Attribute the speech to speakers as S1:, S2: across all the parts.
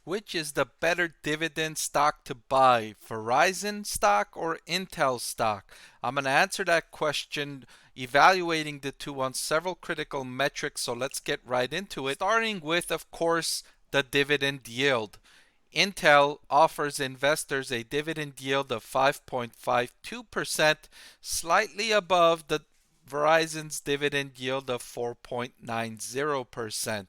S1: Which is the better dividend stock to buy, Verizon stock or Intel stock? I'm going to answer that question evaluating the two on several critical metrics, so let's get right into it. Starting with, of course, the dividend yield. Intel offers investors a dividend yield of 5.52%, slightly above the Verizon's dividend yield of 4.90%.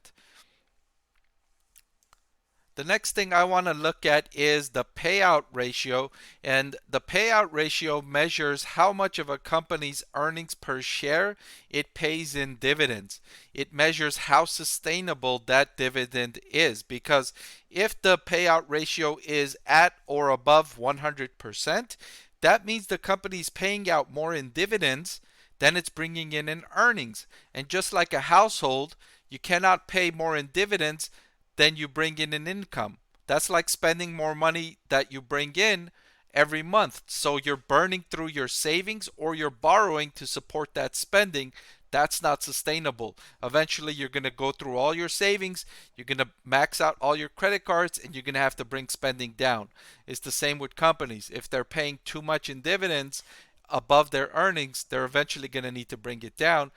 S1: The next thing I want to look at is the payout ratio. And the payout ratio measures how much of a company's earnings per share it pays in dividends. It measures how sustainable that dividend is. Because if the payout ratio is at or above 100%, that means the company's paying out more in dividends than it's bringing in earnings. And just like a household, you cannot pay more in dividends than you bring in income. That's like spending more money that you bring in every month. So you're burning through your savings or you're borrowing to support that spending. That's not sustainable. Eventually, you're going to go through all your savings, you're going to max out all your credit cards, and you're going to have to bring spending down. It's the same with companies. If they're paying too much in dividends above their earnings, they're eventually going to need to bring it down.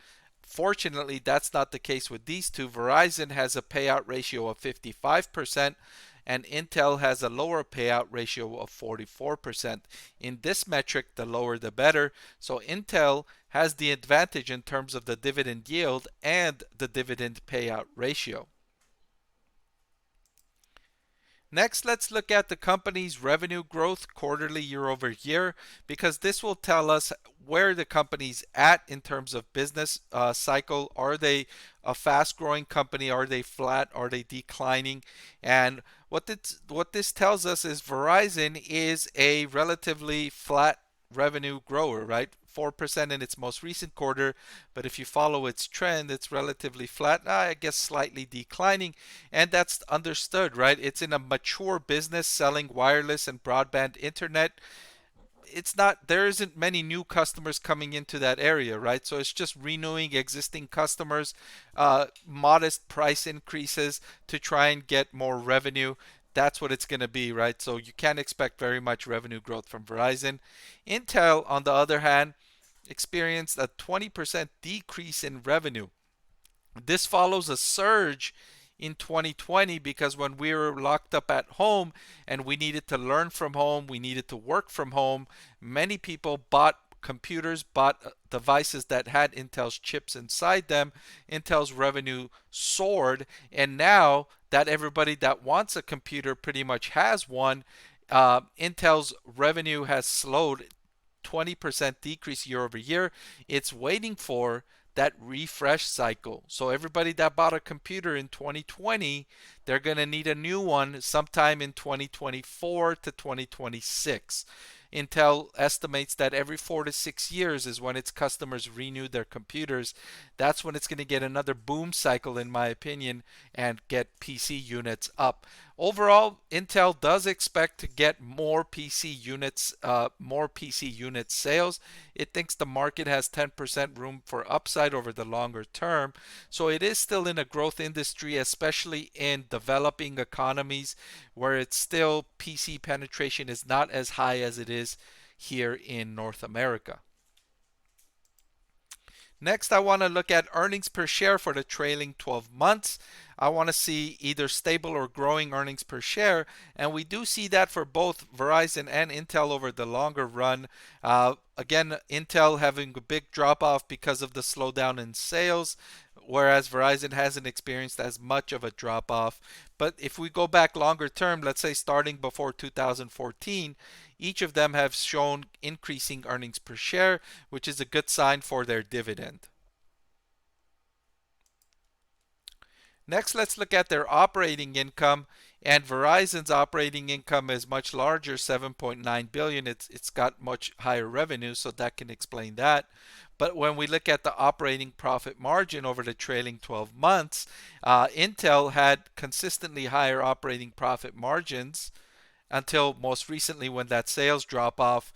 S1: Fortunately, that's not the case with these two. Verizon has a payout ratio of 55%, and Intel has a lower payout ratio of 44%. In this metric, the lower the better. So Intel has the advantage in terms of the dividend yield and the dividend payout ratio. Next, let's look at the company's revenue growth quarterly year over year, because this will tell us where the company's at in terms of business cycle. Are they a fast growing company? Are they flat? Are they declining? And what this tells us is Verizon is a relatively flat revenue grower, right? 4% in its most recent quarter, but if you follow its trend, it's relatively flat. I guess slightly declining, and that's understood, right? It's in a mature business selling wireless and broadband internet. It's not, there isn't many new customers coming into that area, right? So it's just renewing existing customers, modest price increases to try and get more revenue. That's what it's going to be, right? So you can't expect very much revenue growth from Verizon. Intel, on the other hand, experienced a 20% decrease in revenue. This follows a surge in 2020 because when we were locked up at home and we needed to learn from home, we needed to work from home, many people bought computers, bought devices that had Intel's chips inside them. Intel's revenue soared, and now that everybody that wants a computer pretty much has one, Intel's revenue has slowed, 20% decrease year over year. It's waiting for that refresh cycle. So everybody that bought a computer in 2020, they're going to need a new one sometime in 2024 to 2026. Intel estimates that every 4 to 6 years is when its customers renew their computers. That's when it's going to get another boom cycle, in my opinion, and get PC units up. Overall, Intel does expect to get more PC units, more PC unit sales. It thinks the market has 10% room for upside over the longer term. So it is still in a growth industry, especially in developing economies where it's still PC penetration is not as high as it is here in North America. Next, I want to look at earnings per share for the trailing 12 months. I want to see either stable or growing earnings per share, and we do see that for both Verizon and Intel over the longer run. Again, Intel having a big drop off because of the slowdown in sales, whereas Verizon hasn't experienced as much of a drop off. But if we go back longer term, let's say starting before 2014, each of them have shown increasing earnings per share, which is a good sign for their dividend. Next, let's look at their operating income. And Verizon's operating income is much larger, 7.9 billion. It's got much higher revenue, so that can explain that. But when we look at the operating profit margin over the trailing 12 months, Intel had consistently higher operating profit margins until most recently when that sales drop off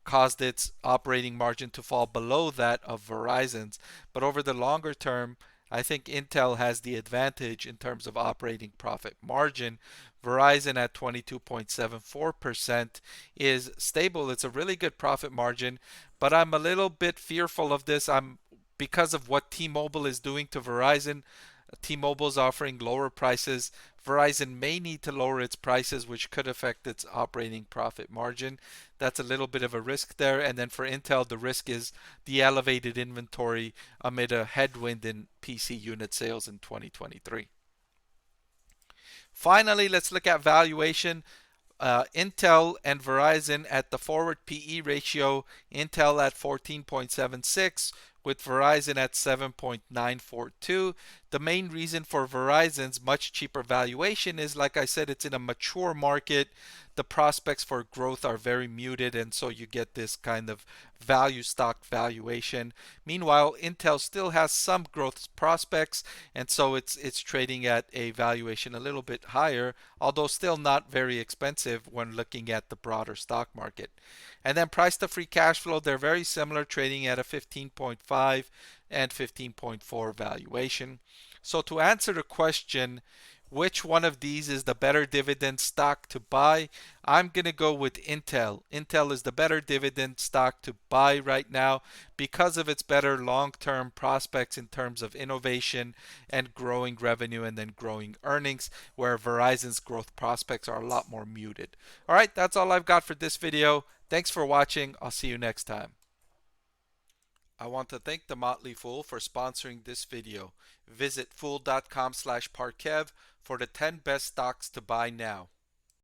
S1: caused its operating margin to fall below that of Verizon's. But over the longer term, I think Intel has the advantage in terms of operating profit margin. Verizon at 22.74% is stable. It's a really good profit margin, but I'm a little bit fearful of this. I'm because of what T-Mobile is doing to Verizon. T-Mobile's offering lower prices. Verizon may need to lower its prices, which could affect its operating profit margin. That's a little bit of a risk there. And then for Intel, the risk is the elevated inventory amid a headwind in PC unit sales in 2023. Finally, let's look at valuation. Intel and Verizon at the forward PE ratio, Intel at 14.76 with Verizon at 7.942. The main reason for Verizon's much cheaper valuation is, like I said, it's in a mature market. The prospects for growth are very muted, and so you get this kind of value stock valuation. Meanwhile, Intel still has some growth prospects, and so it's trading at a valuation a little bit higher, although still not very expensive when looking at the broader stock market. And then price to free cash flow, they're very similar, trading at a 15.5 and 15.4 valuation. So to answer the question, which one of these is the better dividend stock to buy? I'm going to go with Intel. Intel is the better dividend stock to buy right now because of its better long-term prospects in terms of innovation and growing revenue and then growing earnings, where Verizon's growth prospects are a lot more muted. All right, that's all I've got for this video. Thanks for watching. I'll see you next time. I want to thank the Motley Fool for sponsoring this video. Visit fool.com/parkev for the 10 best stocks to buy now.